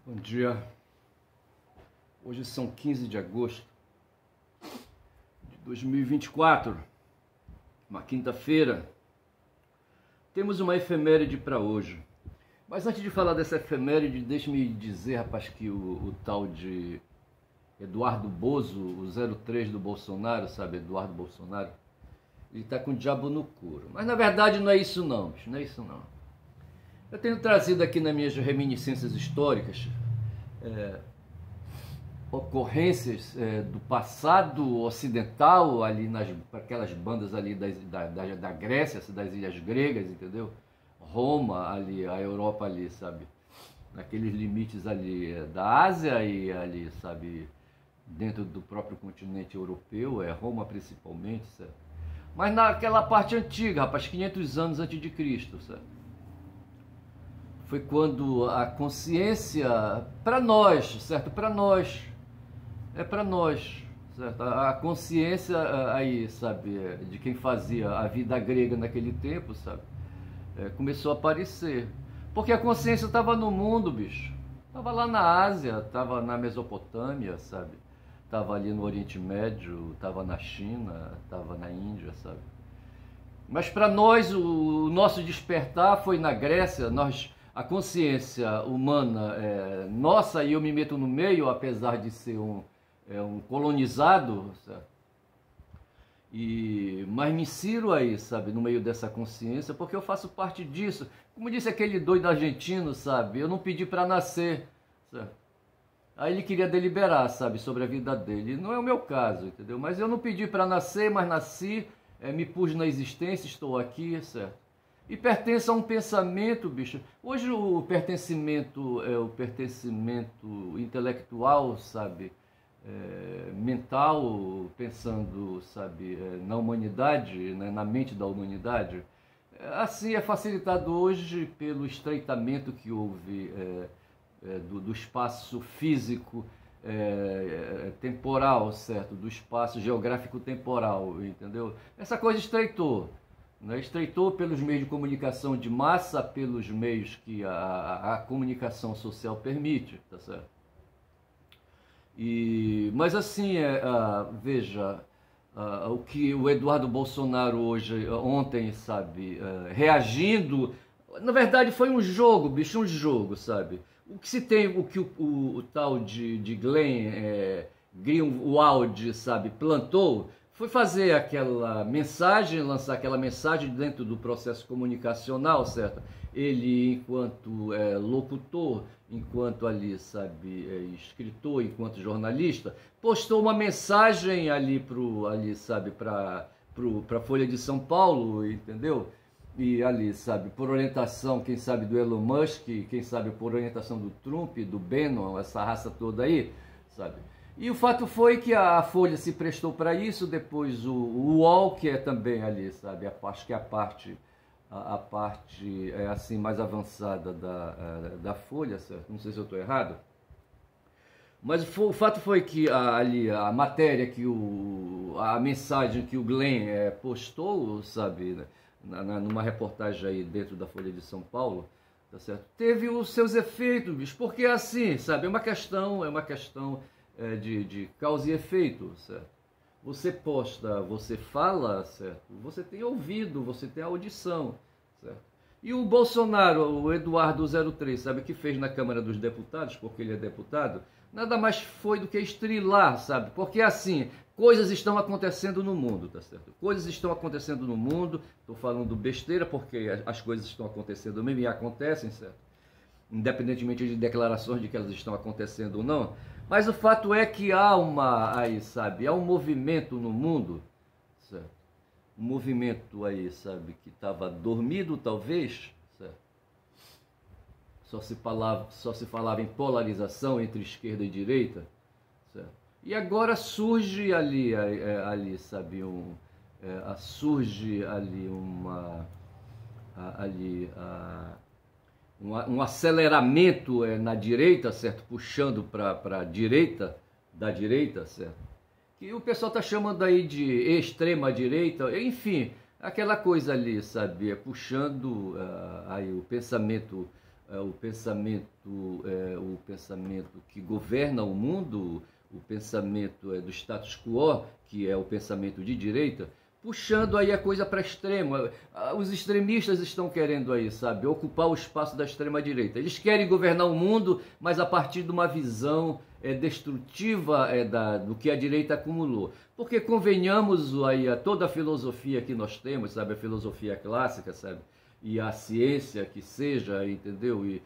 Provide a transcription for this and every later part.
Bom dia. Hoje são 15 de agosto de 2024, uma quinta-feira. Temos uma efeméride para hoje. Mas antes de falar dessa efeméride, deixe-me dizer, rapaz, que o tal de Eduardo Bozo, o 03 do Bolsonaro, sabe, Eduardo Bolsonaro, ele tá com o diabo no couro. Mas na verdade não é isso não, bicho, não é isso não. Eu tenho trazido aqui nas minhas reminiscências históricas ocorrências do passado ocidental, ali nas aquelas bandas ali da Grécia, das ilhas gregas, entendeu? Roma ali, a Europa ali, sabe? Naqueles limites ali da Ásia e ali, sabe? Dentro do próprio continente europeu, Roma principalmente, sabe? Mas naquela parte antiga, rapaz, 500 anos antes de Cristo, sabe? Foi quando a consciência, para nós, certo? Para nós, para nós, certo? A consciência aí, sabe, de quem fazia a vida grega naquele tempo, sabe, começou a aparecer. Porque a consciência estava no mundo, bicho. Estava lá na Ásia, estava na Mesopotâmia, sabe? Estava ali no Oriente Médio, estava na China, estava na Índia, sabe? Mas para nós, o nosso despertar foi na Grécia. A consciência humana nossa, e eu me meto no meio, apesar de ser um colonizado, certo? Mas me insiro aí, sabe, no meio dessa consciência, porque eu faço parte disso. Como disse aquele doido argentino, sabe, eu não pedi para nascer, certo? Aí ele queria deliberar, sabe, sobre a vida dele. Não é o meu caso, entendeu? Mas eu não pedi para nascer, mas nasci, me pus na existência, estou aqui, certo? E pertence a um pensamento, bicho. Hoje o pertencimento o pertencimento intelectual, sabe, mental, pensando, sabe, na humanidade, né, na mente da humanidade, assim é facilitado hoje pelo estreitamento que houve do espaço físico temporal, certo, do espaço geográfico temporal, entendeu? Essa coisa estreitou. Estreitou pelos meios de comunicação de massa, pelos meios que a comunicação social permite, tá certo? Mas assim, veja, o que o Eduardo Bolsonaro ontem, sabe, reagindo, na verdade foi um jogo, bicho, um jogo, sabe? O que se tem, o que o tal de Glenn Greenwald, sabe, plantou, foi fazer aquela mensagem, lançar aquela mensagem dentro do processo comunicacional, certo? Ele, enquanto locutor, enquanto ali, sabe, escritor, enquanto jornalista, postou uma mensagem ali sabe, para a Folha de São Paulo, entendeu? E ali, sabe, por orientação, quem sabe, do Elon Musk, quem sabe por orientação do Trump, do Bannon, essa raça toda aí, sabe? E o fato foi que a Folha se prestou para isso, depois o UOL, que é também ali, sabe, acho que a parte assim mais avançada da Folha, certo? Não sei se eu estou errado. Mas o fato foi que ali a matéria, a mensagem que o Glenn postou, sabe, numa reportagem aí dentro da Folha de São Paulo, tá certo? Teve os seus efeitos, bicho, porque assim, sabe, é uma questão de causa e efeito, certo? Você posta, você fala, certo? Você tem ouvido, você tem audição, certo? E o Bolsonaro, o Eduardo 03, sabe o que fez na Câmara dos Deputados, porque ele é deputado? Nada mais foi do que estrilar, sabe? Porque assim, coisas estão acontecendo no mundo, tá certo? Coisas estão acontecendo no mundo, estou falando besteira porque as coisas estão acontecendo mesmo e acontecem, certo? Independentemente de declarações de que elas estão acontecendo ou não. Mas o fato é que há há um movimento no mundo, certo? Um movimento aí, sabe, que estava dormido talvez, certo? Só se falava em polarização entre esquerda e direita, certo? E agora surge sabe, surge ali um aceleramento na direita, certo? Puxando para a direita, da direita, certo? Que o pessoal está chamando aí de extrema direita, enfim, aquela coisa ali, sabe? Puxando aí o pensamento o pensamento que governa o mundo, o pensamento do status quo, que é o pensamento de direita, puxando aí a coisa para extremo. Os extremistas estão querendo aí, sabe, ocupar o espaço da extrema direita. Eles querem governar o mundo, mas a partir de uma visão destrutiva do que a direita acumulou. Porque convenhamos aí toda a filosofia que nós temos, sabe, a filosofia clássica, sabe, e a ciência que seja, entendeu? E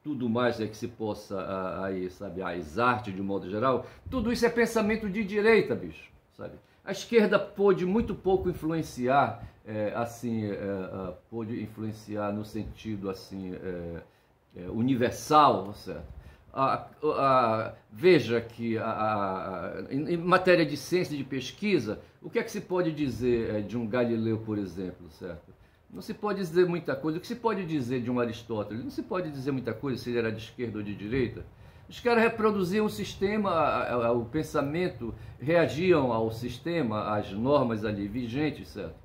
tudo mais que se possa aí, sabe, as artes de um modo geral, tudo isso é pensamento de direita, bicho, sabe? A esquerda pôde muito pouco influenciar, pôde influenciar no sentido assim universal, certo? Veja que em matéria de ciência e de pesquisa, o que é que se pode dizer de um Galileu, por exemplo, certo? Não se pode dizer muita coisa. O que se pode dizer de um Aristóteles? Não se pode dizer muita coisa se ele era de esquerda ou de direita. Os caras reproduziam o sistema, o pensamento, reagiam ao sistema, às normas ali vigentes, certo?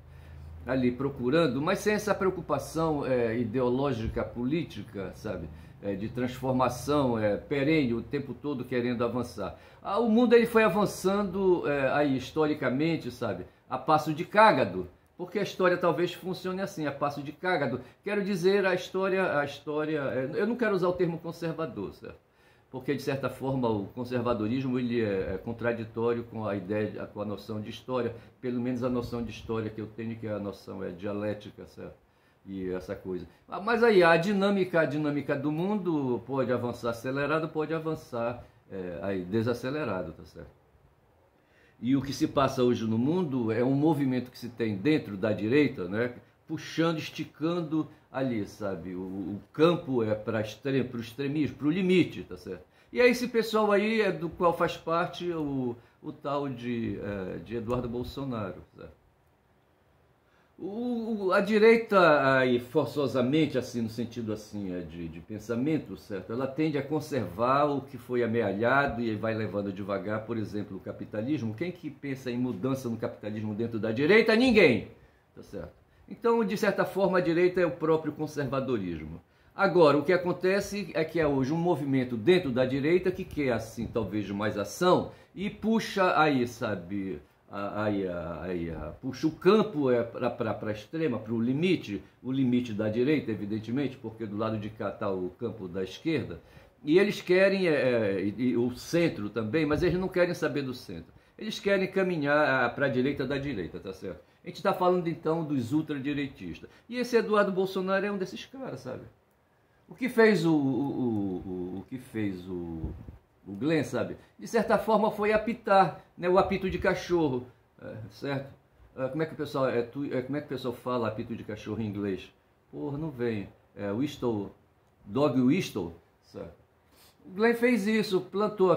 Ali procurando, mas sem essa preocupação ideológica, política, sabe? De transformação perene, o tempo todo querendo avançar. O mundo ele foi avançando aí historicamente, sabe? A passo de cágado. Porque a história talvez funcione assim, a passo de cágado. Quero dizer, a história, eu não quero usar o termo conservador, certo? Porque de certa forma o conservadorismo ele é contraditório com a ideia, com a noção de história, pelo menos a noção de história que eu tenho, que é a noção dialética, certo? E essa coisa. Mas aí a dinâmica do mundo pode avançar acelerado, pode avançar aí desacelerado, tá certo? E o que se passa hoje no mundo é um movimento que se tem dentro da direita, né, puxando, esticando ali, sabe? O campo para o extremismo, para o limite, tá certo? E aí esse pessoal aí do qual faz parte o tal de Eduardo Bolsonaro, certo? A direita, aí, forçosamente, assim, no sentido assim, de pensamento, certo? Ela tende a conservar o que foi amealhado e vai levando devagar, por exemplo, o capitalismo. Quem que pensa em mudança no capitalismo dentro da direita? Ninguém, tá certo? Então, de certa forma, a direita é o próprio conservadorismo. Agora, o que acontece é que há hoje um movimento dentro da direita que quer, assim, talvez mais ação e puxa aí, sabe... puxa o campo para a extrema, para o limite da direita, evidentemente, porque do lado de cá está o campo da esquerda, e eles querem, e o centro também, mas eles não querem saber do centro, eles querem caminhar para a direita da direita, tá certo? A gente está falando então dos ultradireitistas, e esse Eduardo Bolsonaro é um desses caras, sabe? O que fez o Glenn, sabe? De certa forma foi apitar, né? O apito de cachorro, certo? Como é que o pessoal fala apito de cachorro em inglês? Porra, não vem. Whistle, dog whistle, certo? O Glenn fez isso, plantou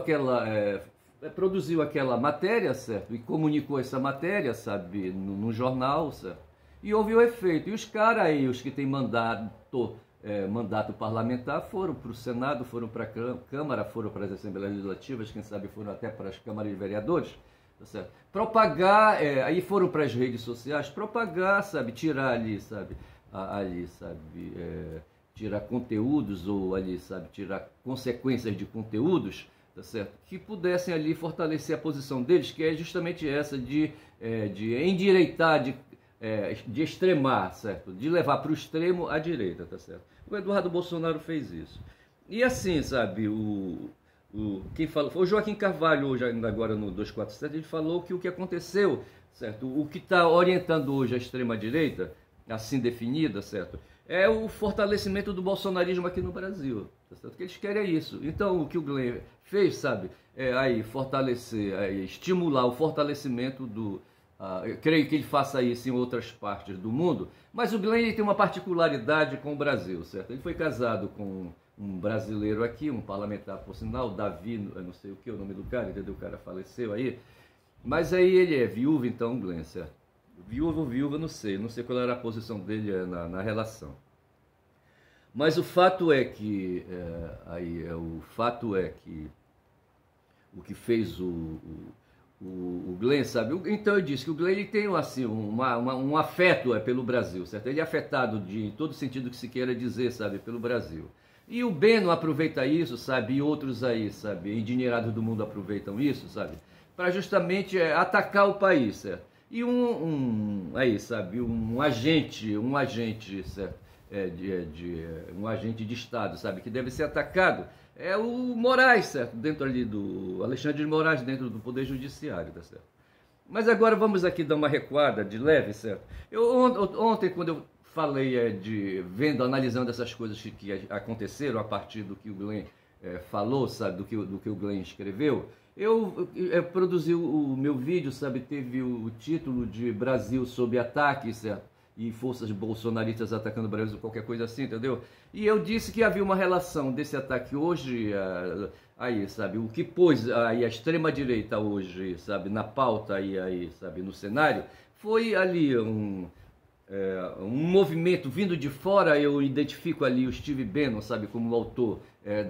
produziu aquela matéria, certo? E comunicou essa matéria, sabe? No jornal, certo? E houve o efeito. E os caras aí, os que têm mandato parlamentar, foram para o Senado, foram para a Câmara, foram para as Assembleias Legislativas, quem sabe foram até para as Câmaras de Vereadores, tá certo? Propagar, aí foram para as redes sociais, propagar, sabe, tirar ali, sabe, tirar conteúdos ou ali, sabe, tirar consequências de conteúdos, tá certo? Que pudessem ali fortalecer a posição deles, que é justamente essa de endireitar, de extremar, certo? De levar para o extremo a direita, tá certo? O Eduardo Bolsonaro fez isso. E assim, sabe, quem falou, foi o Joaquim Carvalho, hoje ainda agora no 247, ele falou que o que aconteceu, certo? O que está orientando hoje a extrema-direita, assim definida, certo? É o fortalecimento do bolsonarismo aqui no Brasil, tá certo? Que eles querem isso. Então, o que o Glenn fez, sabe, fortalecer, estimular o fortalecimento do... eu creio que ele faça isso em outras partes do mundo, mas o Glenn tem uma particularidade com o Brasil, certo? Ele foi casado com um brasileiro aqui, um parlamentar, por sinal, Davi, eu não sei o que, o nome do cara, entendeu? O cara faleceu aí, mas aí ele é viúvo, então, Glenn, certo? Viúvo ou viúva, não sei qual era a posição dele na relação. Mas o fato é que, o que fez o o Glenn, sabe? Então eu disse que o Glenn ele tem assim, um afeto pelo Brasil, certo? Ele é afetado de em todo sentido que se queira dizer, sabe? Pelo Brasil. E o Beno aproveita isso, sabe? E outros aí, sabe? Endinheirados do mundo aproveitam isso, sabe? Para justamente atacar o país, certo? E aí, sabe? Um agente, certo? Um agente de Estado, sabe? Que deve ser atacado. É o Moraes, certo? Dentro ali do Alexandre de Moraes, dentro do Poder Judiciário, tá certo? Mas agora vamos aqui dar uma recuada de leve, certo? Ontem, quando eu falei analisando essas coisas que aconteceram a partir do que o Glenn falou, sabe? Do que o Glenn escreveu, eu produzi o meu vídeo, sabe? Teve o título de Brasil sob ataque, certo? E forças bolsonaristas atacando o Brasil, qualquer coisa assim, entendeu? E eu disse que havia uma relação desse ataque hoje, aí, sabe, o que pôs aí a extrema-direita hoje, sabe, na pauta aí, sabe, no cenário, foi ali um movimento vindo de fora. Eu identifico ali o Steve Bannon, sabe, como autor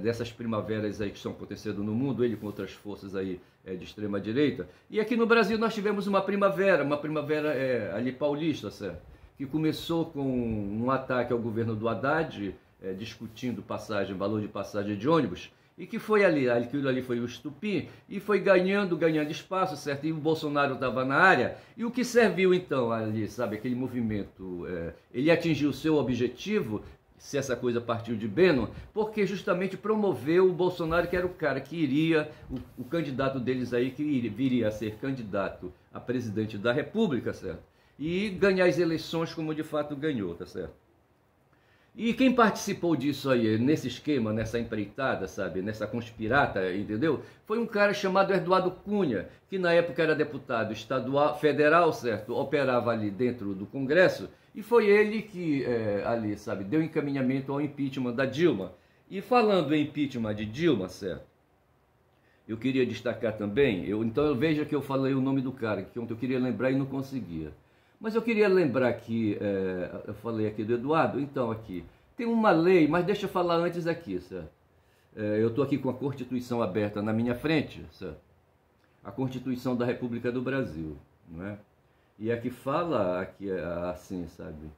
dessas primaveras aí que estão acontecendo no mundo, ele com outras forças aí de extrema-direita. E aqui no Brasil nós tivemos uma primavera ali paulista, certo? Que começou com um ataque ao governo do Haddad, discutindo valor de passagem de ônibus, e que foi aquilo ali foi o estupim, e foi ganhando espaço, certo? E o Bolsonaro estava na área, e o que serviu então ali, sabe, aquele movimento, ele atingiu o seu objetivo, se essa coisa partiu de Bannon, porque justamente promoveu o Bolsonaro, que era o cara que iria, o candidato deles aí, que viria a ser candidato a presidente da República, certo? E ganhar as eleições como de fato ganhou, tá certo? E quem participou disso aí, nesse esquema, nessa empreitada, sabe, nessa conspirata, entendeu? Foi um cara chamado Eduardo Cunha, que na época era deputado federal, certo? Operava ali dentro do Congresso, e foi ele que ali, sabe, deu encaminhamento ao impeachment da Dilma. E falando em impeachment de Dilma, certo? Eu queria destacar também, então eu veja que eu falei o nome do cara, que ontem eu queria lembrar e não conseguia. Mas eu queria lembrar que, eu falei aqui do Eduardo, então aqui, tem uma lei, mas deixa eu falar antes aqui, certo? Eu estou aqui com a Constituição aberta na minha frente, certo? A Constituição da República do Brasil, não é? E aqui fala, aqui assim, sabe?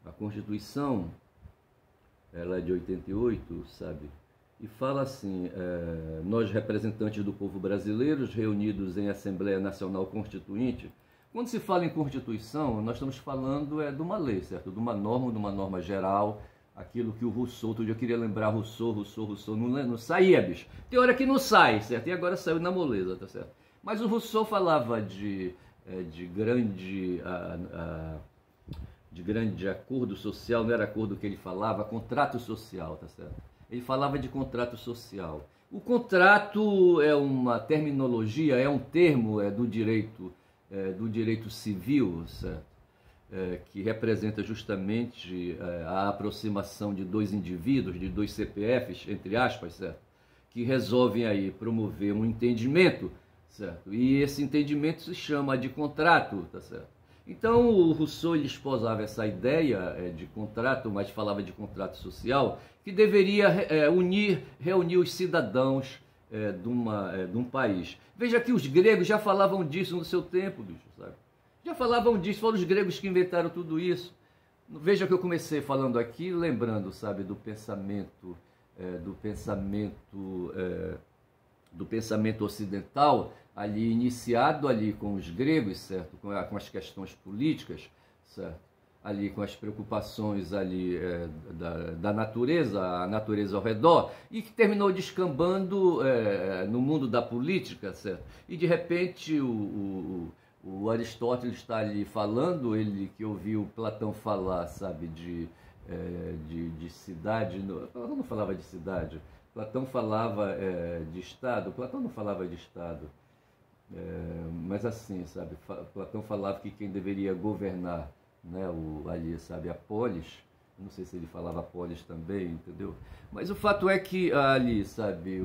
A Constituição, ela é de 88, sabe? E fala assim, nós representantes do povo brasileiro, reunidos em Assembleia Nacional Constituinte. Quando se fala em Constituição, nós estamos falando de uma lei, certo? De uma norma geral, aquilo que o Rousseau, outro dia eu queria lembrar Rousseau, não saía, bicho. Tem hora que não sai, certo? E agora saiu na moleza, tá certo? Mas o Rousseau falava de grande acordo social, não era acordo que ele falava, contrato social, tá certo? Ele falava de contrato social. O contrato é uma terminologia, é um termo do direito civil, certo? Que representa justamente a aproximação de dois indivíduos, de dois CPFs, entre aspas, certo? Que resolvem aí promover um entendimento, certo? E esse entendimento se chama de contrato, tá certo? Então o Rousseau ele esposava essa ideia de contrato, mas falava de contrato social, que deveria reunir os cidadãos de um país. Veja que os gregos já falavam disso no seu tempo, bicho, sabe? Já falavam disso, foram os gregos que inventaram tudo isso. Veja que eu comecei falando aqui, lembrando, sabe, do pensamento ocidental, ali iniciado ali com os gregos, certo? Com as questões políticas, certo? Ali com as preocupações ali da natureza, a natureza ao redor, e que terminou descambando no mundo da política, certo? E de repente o Aristóteles está ali falando, ele que ouviu Platão falar, sabe, de cidade, Platão não falava de cidade, Platão falava de Estado, Platão não falava de Estado, mas assim, sabe, Platão falava que quem deveria governar, né, ali, sabe, a polis, não sei se ele falava polis também, entendeu? Mas o fato é que ali, sabe,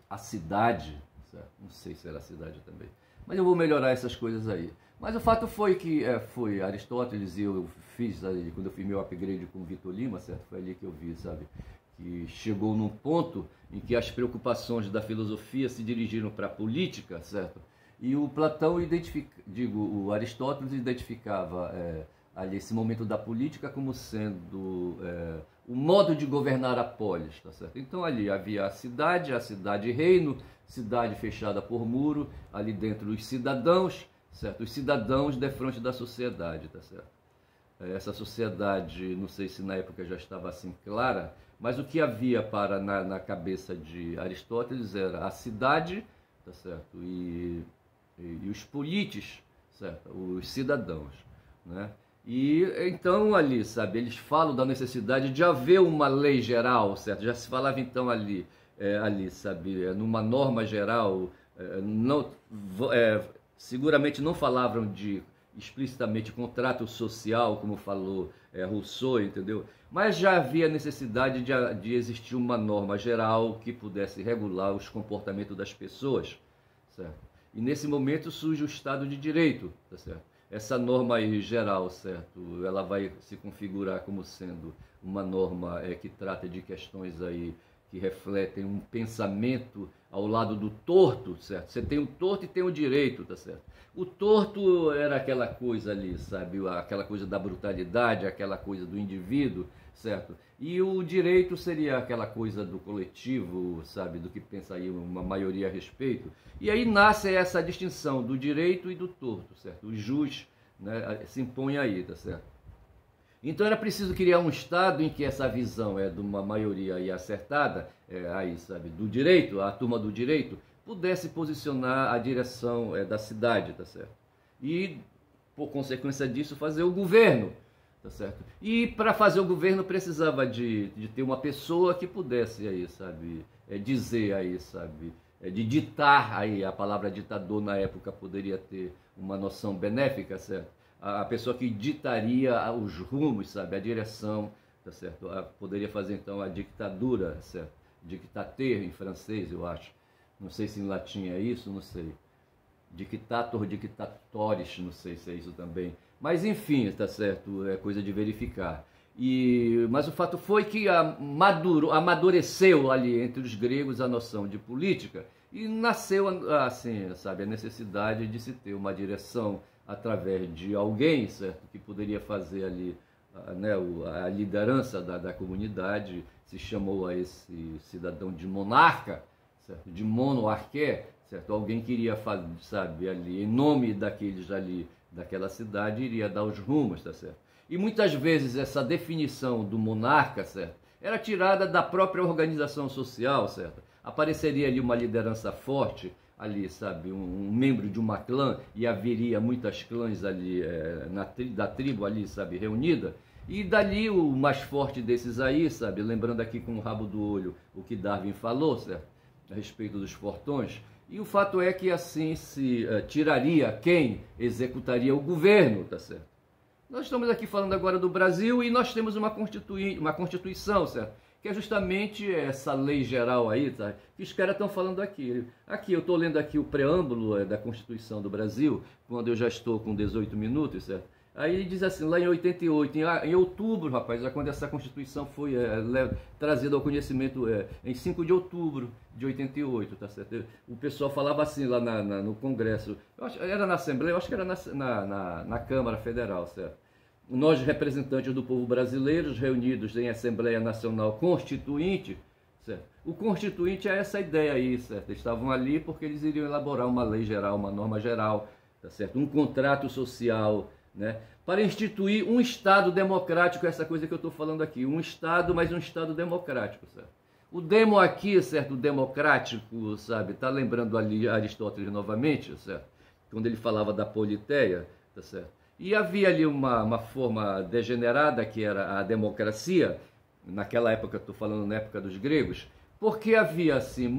a cidade, certo? Não sei se era a cidade também, mas eu vou melhorar essas coisas aí. Mas o fato foi que foi Aristóteles, e eu fiz ali, quando eu fiz meu upgrade com o Vitor Lima, certo? Foi ali que eu vi, sabe, que chegou num ponto em que as preocupações da filosofia se dirigiram para a política, certo? E o Platão o Aristóteles identificava ali esse momento da política como sendo o modo de governar a polis, tá certo? Então ali havia a cidade reino, cidade fechada por muro, ali dentro os cidadãos, certo? Os cidadãos defronte da sociedade, tá certo? Essa sociedade, não sei se na época já estava assim clara, mas o que havia na cabeça de Aristóteles era a cidade, tá certo? E os polites, certo? Os cidadãos, né? E então ali, sabe, eles falam da necessidade de haver uma lei geral, certo? Já se falava então ali, sabe, numa norma geral, seguramente não falavam de explicitamente contrato social, como falou Rousseau, entendeu? Mas já havia necessidade de existir uma norma geral que pudesse regular os comportamentos das pessoas, certo? E nesse momento surge o Estado de Direito, tá certo? Essa norma aí geral, certo? Ela vai se configurar como sendo uma norma que trata de questões aí que refletem um pensamento ao lado do torto, certo? Você tem o torto e tem o direito, tá certo? O torto era aquela coisa ali, sabe? Aquela coisa da brutalidade, aquela coisa do indivíduo, certo? E o direito seria aquela coisa do coletivo, sabe? Do que pensaria uma maioria a respeito. E aí nasce essa distinção do direito e do torto, certo? O jus, né, se impõe aí, tá certo? Então era preciso criar um Estado em que essa visão de uma maioria aí acertada, aí, sabe, do direito, a turma do direito, pudesse posicionar a direção da cidade, tá certo? E, por consequência disso, fazer o governo, tá certo? E para fazer o governo precisava de ter uma pessoa que pudesse aí, sabe, dizer aí, sabe, de ditar aí, a palavra ditador na época poderia ter uma noção benéfica, certo? A pessoa que ditaria os rumos, sabe, a direção, tá certo? Poderia fazer então a dictadura, certo? Dictateur em francês, eu acho. Não sei se em latim é isso, não sei. Dictator, dictatoris, não sei se é isso também. Mas enfim, tá certo? É coisa de verificar. Mas o fato foi que amadureceu ali entre os gregos a noção de política e nasceu assim, sabe, a necessidade de se ter uma direção através de alguém, certo, que poderia fazer ali, né, a liderança da comunidade. Se chamou a esse cidadão de monarca, certo, de monarquia, certo, alguém queria fazer, sabe, ali, em nome daqueles ali, daquela cidade, iria dar os rumos, tá certo? E muitas vezes essa definição do monarca, certo, era tirada da própria organização social, certo? Apareceria ali uma liderança forte, ali, sabe, um membro de uma clã, e haveria muitas clãs ali, da tribo ali, sabe, reunida, e dali o mais forte desses aí, sabe, lembrando aqui com o rabo do olho o que Darwin falou, certo, a respeito dos fortões, e o fato é que assim se tiraria quem executaria o governo, tá certo? Nós estamos aqui falando agora do Brasil e nós temos uma Constituição, certo? Que é justamente essa lei geral aí, tá? Que os caras estão falando aqui. Aqui, eu estou lendo aqui o preâmbulo da Constituição do Brasil, quando eu já estou com 18 minutos, certo? Aí ele diz assim, lá em 88, em outubro, rapaz, quando essa Constituição foi trazida ao conhecimento, em 5 de outubro de 88, tá certo? O pessoal falava assim lá no Congresso, era na Assembleia, eu acho que era na Câmara Federal, certo? Nós, representantes do povo brasileiro, reunidos em Assembleia Nacional Constituinte, certo? O Constituinte é essa ideia aí, certo? Eles estavam ali porque eles iriam elaborar uma lei geral, uma norma geral, tá certo? Um contrato social, né? Para instituir um Estado democrático, essa coisa que eu estou falando aqui, um Estado, mas um Estado democrático, certo? O demo aqui, certo? O democrático, sabe? Tá lembrando ali Aristóteles novamente, certo? Quando ele falava da politeia, tá certo? E havia ali uma forma degenerada, que era a democracia, naquela época, estou falando na época dos gregos, porque havia assim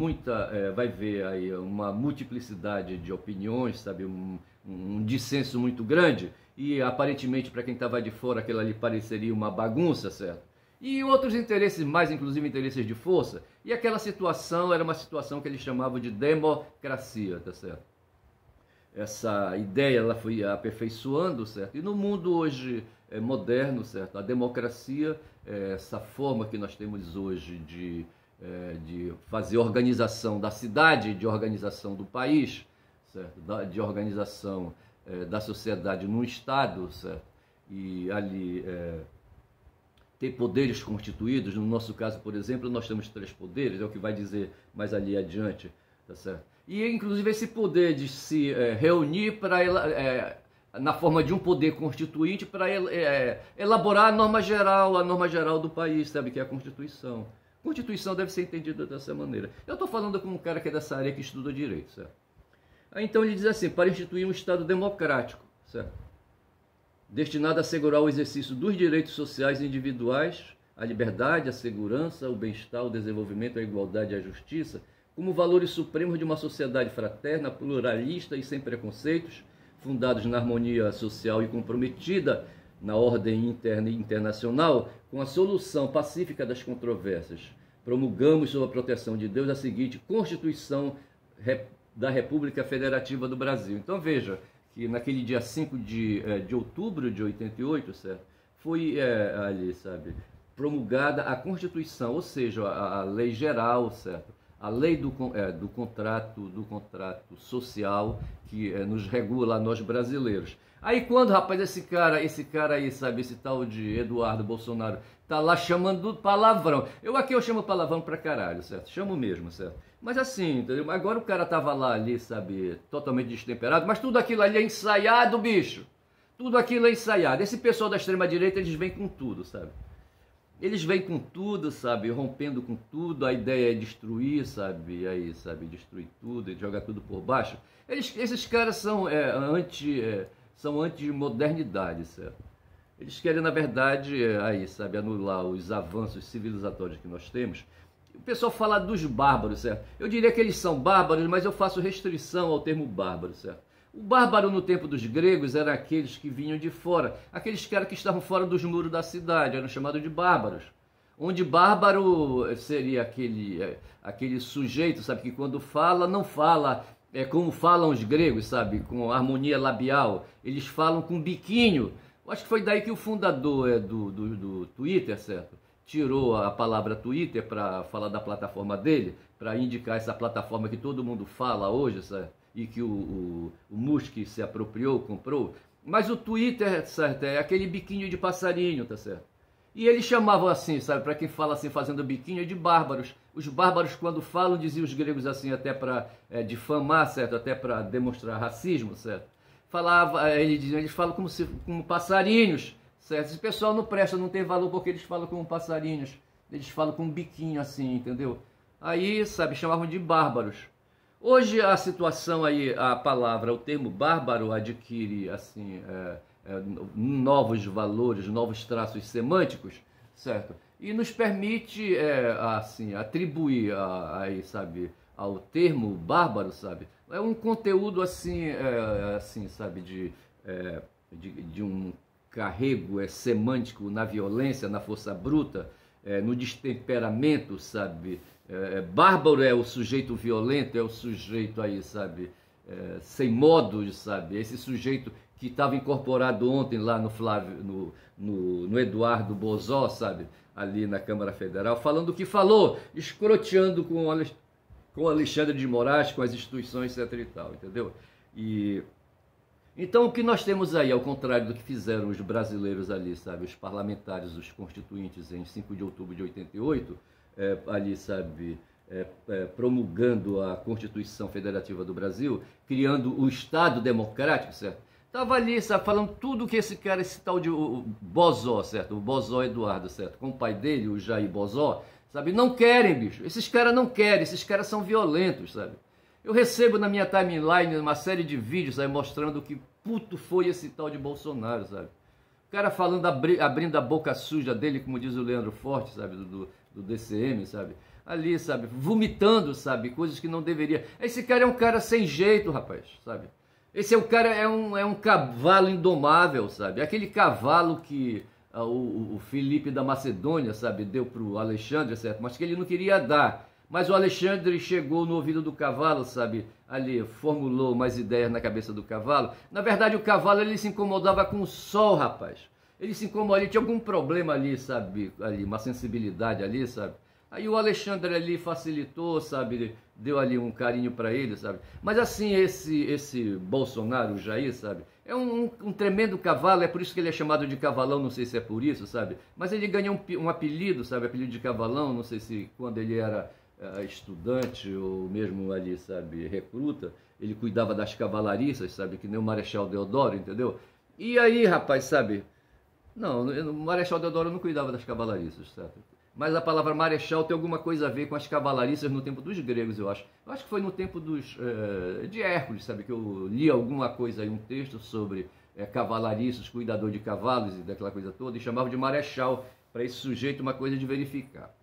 vai ver aí uma multiplicidade de opiniões, sabe, um dissenso muito grande, e aparentemente para quem estava de fora aquilo ali pareceria uma bagunça, certo? E outros interesses, mais inclusive interesses de força, e aquela situação era uma situação que eles chamavam de democracia, tá certo? Essa ideia ela foi aperfeiçoando, certo? E no mundo hoje moderno, certo? A democracia essa forma que nós temos hoje de fazer organização da cidade, de organização do país, certo? De organização da sociedade num Estado, certo? E ali ter poderes constituídos. No nosso caso, por exemplo, nós temos 3 poderes, é o que vai dizer mais ali adiante, tá certo? E inclusive esse poder de se reunir para na forma de um poder constituinte para elaborar a norma geral do país, sabe, que é a Constituição. Constituição deve ser entendida dessa maneira. Eu estou falando com um cara que é dessa área, que estuda direito, certo? Aí, então ele diz assim: para instituir um Estado democrático, certo? Destinado a assegurar o exercício dos direitos sociais individuais, a liberdade, a segurança, o bem-estar, o desenvolvimento, a igualdade e a justiça, como valores supremos de uma sociedade fraterna, pluralista e sem preconceitos, fundados na harmonia social e comprometida na ordem interna e internacional, com a solução pacífica das controvérsias. Promulgamos, sob a proteção de Deus, a seguinte Constituição da República Federativa do Brasil. Então veja que naquele dia 5 de outubro de 88, certo? Foi ali, sabe, promulgada a Constituição, ou seja, a lei geral, certo? A lei do contrato social que nos regula, nós brasileiros. Aí quando, rapaz, esse cara aí, sabe, esse tal de Eduardo Bolsonaro, tá lá chamando palavrão. Eu chamo palavrão pra caralho, certo? Chamo mesmo, certo? Mas assim, entendeu? Agora o cara tava lá ali, sabe, totalmente destemperado, mas tudo aquilo ali é ensaiado, bicho. Tudo aquilo é ensaiado. Esse pessoal da extrema-direita, eles vêm com tudo, sabe? Eles vêm com tudo, sabe, rompendo com tudo, a ideia é destruir, sabe, aí, sabe, destruir tudo, jogar tudo por baixo. Esses caras são anti-modernidade, certo? Eles querem, na verdade, aí, sabe, anular os avanços civilizatórios que nós temos. O pessoal fala dos bárbaros, certo? Eu diria que eles são bárbaros, mas eu faço restrição ao termo bárbaro, certo? O bárbaro no tempo dos gregos era aqueles que vinham de fora, aqueles caras que estavam fora dos muros da cidade, eram chamados de bárbaros. Onde bárbaro seria aquele sujeito, sabe, que quando fala, não fala como falam os gregos, sabe, com harmonia labial, eles falam com biquinho. Eu acho que foi daí que o fundador do Twitter, certo, tirou a palavra Twitter para falar da plataforma dele, para indicar essa plataforma que todo mundo fala hoje, sabe? E que o Musk se apropriou, comprou. Mas o Twitter, certo, é aquele biquinho de passarinho, tá certo? E eles chamavam assim, sabe, para quem fala assim, fazendo biquinho, de bárbaros. Os bárbaros, quando falam, diziam os gregos assim, até para difamar, certo? Até para demonstrar racismo, certo? Eles falam como passarinhos, certo? Esse pessoal não presta, não tem valor porque eles falam como passarinhos. Eles falam com um biquinho assim, entendeu? Aí, sabe, chamavam de bárbaros. Hoje a situação aí, a palavra, o termo bárbaro adquire assim novos valores, novos traços semânticos, certo? E nos permite assim atribuir aí, sabe, ao termo bárbaro, sabe? É um conteúdo assim, assim, sabe, de um carrego semântico na violência, na força bruta, no destemperamento, sabe? Bárbaro é o sujeito violento, é o sujeito aí, sabe, sem modos, sabe, esse sujeito que estava incorporado ontem lá no Flávio, no Eduardo Bozó, sabe, ali na Câmara Federal, falando o que falou, escroteando com Alexandre de Moraes, com as instituições, etc e tal, entendeu? Então o que nós temos aí, ao contrário do que fizeram os brasileiros ali, sabe, os parlamentares, os constituintes em 5 de outubro de 88, ali, sabe, promulgando a Constituição Federativa do Brasil, criando o Estado Democrático, certo? Estava ali, sabe, falando tudo que esse tal de Bozó, certo? O Bozó Eduardo, certo? Com o pai dele, o Jair Bozó, sabe? Não querem, bicho. Esses caras não querem, esses caras são violentos, sabe? Eu recebo na minha timeline uma série de vídeos, sabe, mostrando que puto foi esse tal de Bolsonaro, sabe? O cara falando, abrindo a boca suja dele, como diz o Leandro Forte, sabe, do DCM, sabe? Ali, sabe, vomitando, sabe, coisas que não deveria. Esse cara é um cara sem jeito, rapaz, sabe? Esse é um cara, é um cavalo indomável, sabe? Aquele cavalo que o Filipe da Macedônia, sabe, deu pro Alexandre, certo? Mas que ele não queria dar. Mas o Alexandre chegou no ouvido do cavalo, sabe, ali, formulou mais ideias na cabeça do cavalo. Na verdade, o cavalo, ele se incomodava com o sol, rapaz. Ele se incomodou, ele tinha algum problema ali, sabe, ali, uma sensibilidade ali, sabe. Aí o Alexandre ali facilitou, sabe, deu ali um carinho para ele, sabe. Mas assim, esse Bolsonaro, o Jair, sabe, é um tremendo cavalo, é por isso que ele é chamado de cavalão, não sei se é por isso, sabe. Mas ele ganhou um apelido, sabe, apelido de cavalão, não sei se quando ele era estudante ou mesmo ali, sabe, recruta, ele cuidava das cavalariças, sabe, que nem o Marechal Deodoro, entendeu? E aí, rapaz, sabe, não, o Marechal Deodoro não cuidava das cavalariças, certo? Mas a palavra marechal tem alguma coisa a ver com as cavalariças no tempo dos gregos, eu acho. Eu acho que foi no tempo de Hércules, sabe, que eu li alguma coisa aí, um texto sobre cavalariças, cuidador de cavalos e daquela coisa toda, e chamava de marechal para esse sujeito, uma coisa de verificar.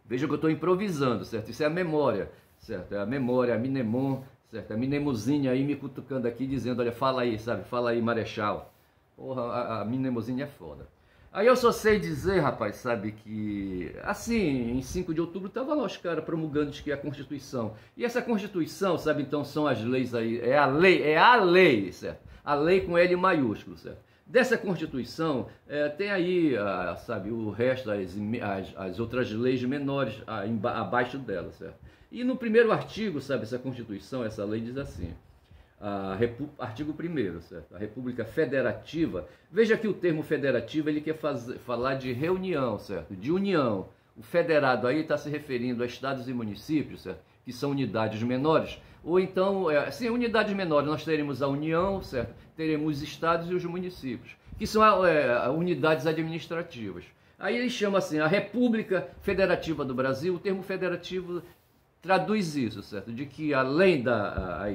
Veja que eu estou improvisando, certo? Isso é a memória, certo? É a memória, a Minemon, certo? A Minemozinha aí me cutucando aqui, dizendo, olha, fala aí, sabe? Fala aí, marechal. Porra, a Minemozinha é foda. Aí eu só sei dizer, rapaz, sabe, que assim, em 5 de outubro tava lá os caras promulgando que é a Constituição. E essa Constituição, sabe, então são as leis aí, é a lei, certo? A lei com L maiúsculo, certo? Dessa Constituição, tem aí, sabe, o resto, as outras leis menores abaixo dela, certo? E no primeiro artigo, sabe, essa Constituição, essa lei diz assim, artigo 1º, certo? A República Federativa, veja que o termo federativo, ele quer falar de reunião, certo? De união. O federado aí está se referindo a estados e municípios, certo? Que são unidades menores, ou então, sim, unidades menores, nós teremos a União, certo? Teremos os estados e os municípios, que são unidades administrativas. Aí ele chama assim, a República Federativa do Brasil, o termo federativo traduz isso, certo? De que além da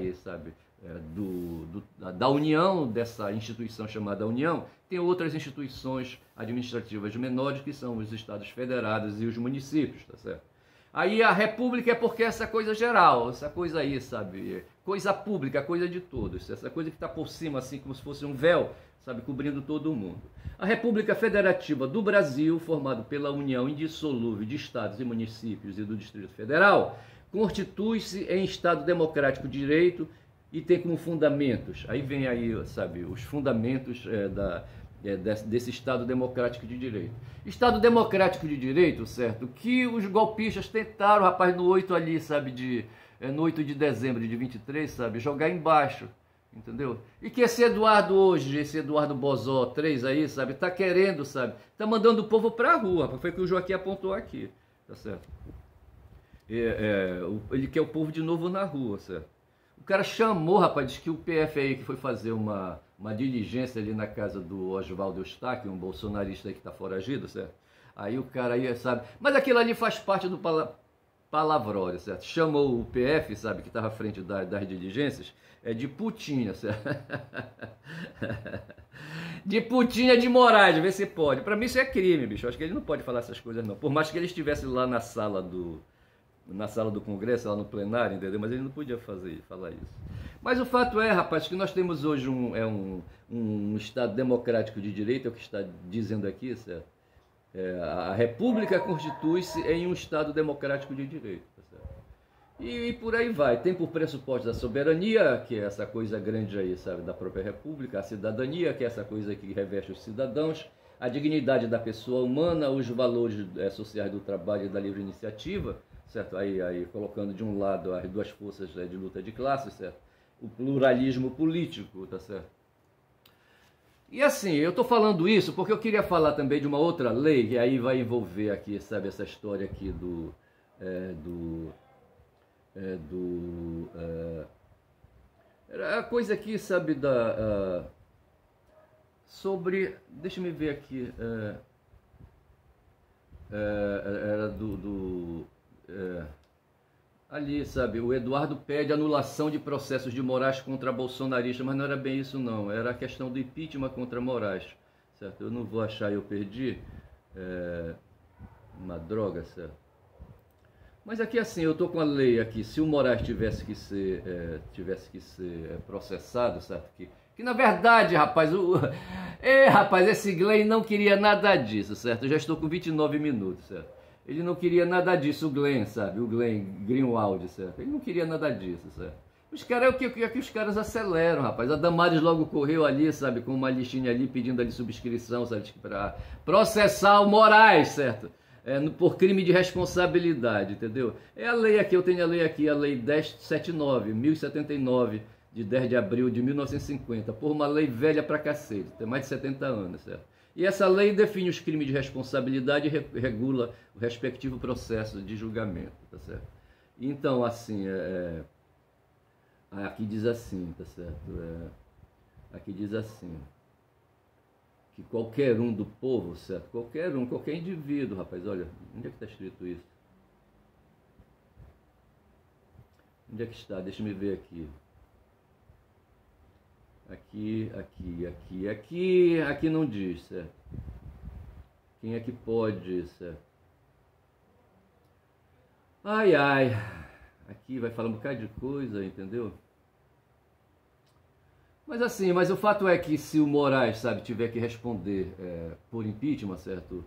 união, dessa instituição chamada União, tem outras instituições administrativas menores, que são os estados federados e os municípios, tá certo? Aí a república é porque essa coisa geral, essa coisa aí, sabe, coisa pública, coisa de todos, essa coisa que está por cima, assim, como se fosse um véu, sabe, cobrindo todo mundo. A República Federativa do Brasil, formada pela união indissolúvel de estados e municípios e do Distrito Federal, constitui-se em Estado democrático de direito e tem como fundamentos, aí vem aí, sabe, os fundamentos desse Estado democrático de direito. Estado democrático de direito, certo, que os golpistas tentaram, rapaz, no 8 ali, sabe, no 8 de dezembro de 23, sabe, jogar embaixo, entendeu? E que esse Eduardo hoje, esse Eduardo Bozó 3 aí, sabe, tá querendo, sabe, tá mandando o povo pra rua, foi o que o Joaquim apontou aqui, tá certo? Ele quer o povo de novo na rua, certo? O cara chamou, rapaz, diz que o PF aí que foi fazer uma diligência ali na casa do Oswaldo Eustáquio, um bolsonarista aí que tá foragido, certo? Aí o cara aí, sabe, mas aquilo ali faz parte do palavrório, certo? Chamou o PF, sabe, que estava à frente das diligências, de putinha, certo? De putinha de Moraes, vê se pode. Pra mim isso é crime, bicho, eu acho que ele não pode falar essas coisas não, por mais que ele estivesse lá na sala do Congresso, lá no plenário, entendeu? Mas ele não podia falar isso. Mas o fato é, rapaz, que nós temos hoje um Estado democrático de direito, é o que está dizendo aqui, certo? A República constitui-se em um Estado democrático de direito, tá certo? E por aí vai. Tem por pressuposto a soberania, que é essa coisa grande aí, sabe, da própria República, a cidadania, que é essa coisa que reveste os cidadãos, a dignidade da pessoa humana, os valores sociais do trabalho e da livre iniciativa, certo? Aí colocando de um lado as duas forças de luta de classe, certo? O pluralismo político, tá certo? E assim, eu estou falando isso porque eu queria falar também de uma outra lei, que aí vai envolver aqui, sabe, essa história aqui a coisa aqui, sabe, sobre, deixa me ver aqui, era ali, sabe, o Eduardo pede anulação de processos de Moraes contra bolsonaristas, mas não era bem isso não, era a questão do impeachment contra Moraes, certo? Eu não vou achar, eu perdi, uma droga, certo? Mas aqui assim, eu estou com a lei aqui, se o Moraes tivesse que ser processado, certo? Que na verdade, rapaz, rapaz, esse Glenn não queria nada disso, certo? Eu já estou com 29 minutos, certo? Ele não queria nada disso, o Glenn, sabe? O Glenn Greenwald, certo? Ele não queria nada disso, certo? Os caras, o que os caras aceleram, rapaz? A Damares logo correu ali, sabe, com uma listinha ali, pedindo ali subscrição, sabe, para processar o Moraes, certo? Por crime de responsabilidade, entendeu? É a lei aqui, eu tenho a lei aqui, a lei 1079 de 10 de abril de 1950, por uma lei velha pra cacete, tem mais de 70 anos, certo? E essa lei define os crimes de responsabilidade e regula o respectivo processo de julgamento, tá certo? Então, assim, aqui diz assim, tá certo? Aqui diz assim, que qualquer um do povo, certo? Qualquer indivíduo, rapaz, olha, onde é que está escrito isso? Onde é que está? Deixa eu ver aqui. Aqui não diz, certo? Quem é que pode, certo? Ai, aqui vai falar um bocado de coisa, entendeu? Mas assim, o fato é que se o Moraes, sabe, tiver que responder por impeachment, certo?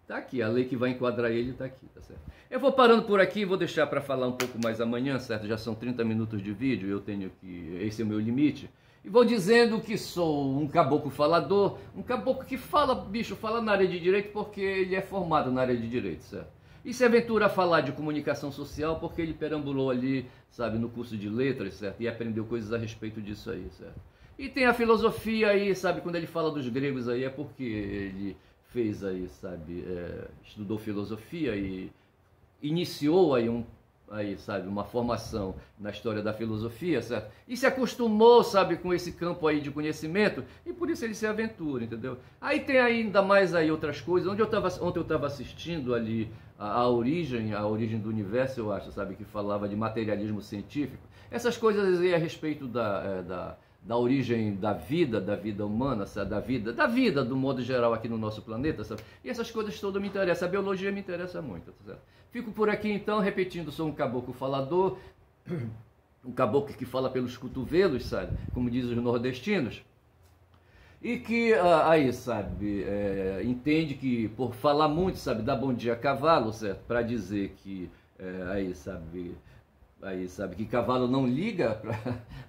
Tá aqui, a lei que vai enquadrar ele tá aqui, tá certo? Eu vou parando por aqui, vou deixar para falar um pouco mais amanhã, certo? Já são 30 minutos de vídeo, eu tenho que... esse é o meu limite. E vou dizendo que sou um caboclo falador, um caboclo que fala, bicho, fala na área de direito porque ele é formado na área de direito, certo? E se aventura a falar de comunicação social porque ele perambulou ali, sabe, no curso de letras, certo? E aprendeu coisas a respeito disso aí, certo? E tem a filosofia aí, sabe, quando ele fala dos gregos aí é porque ele fez aí, sabe, estudou filosofia e iniciou aí, sabe, uma formação na história da filosofia, certo? E se acostumou, sabe, com esse campo aí de conhecimento e por isso ele se aventura, entendeu? Aí tem ainda mais aí outras coisas. Ontem eu estava assistindo ali a origem do universo, eu acho, sabe, que falava de materialismo científico. Essas coisas aí a respeito da origem da vida humana, sabe? da vida do modo geral aqui no nosso planeta, sabe? E essas coisas todas me interessam, a biologia me interessa muito, tá certo? Fico por aqui então, repetindo, sou um caboclo falador, um caboclo que fala pelos cotovelos, sabe? Como dizem os nordestinos, e que aí, sabe, entende que por falar muito, sabe, dá bom dia a cavalo, certo? Para dizer que, aí, sabe, que cavalo não liga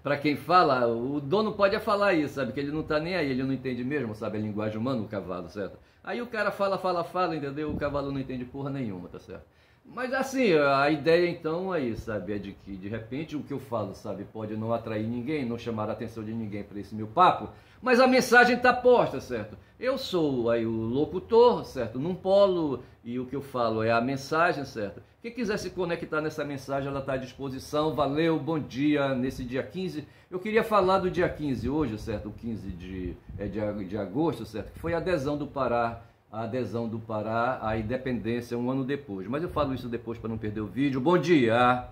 para quem fala, o dono pode falar isso, sabe, que ele não tá nem aí, ele não entende mesmo, sabe, a linguagem humana, o cavalo, certo? Aí o cara fala, entendeu? O cavalo não entende porra nenhuma, tá certo? Mas assim, a ideia então aí, sabe, é de que de repente o que eu falo, sabe, pode não atrair ninguém, não chamar a atenção de ninguém para esse meu papo, mas a mensagem está posta, certo? Eu sou aí o locutor, certo? Num polo, e o que eu falo é a mensagem, certo? Quem quiser se conectar nessa mensagem, ela está à disposição. Valeu, bom dia, nesse dia 15. Eu queria falar do dia 15 hoje, certo? O 15 de agosto, certo? Que foi a adesão do Pará à independência um ano depois. Mas eu falo isso depois para não perder o vídeo. Bom dia!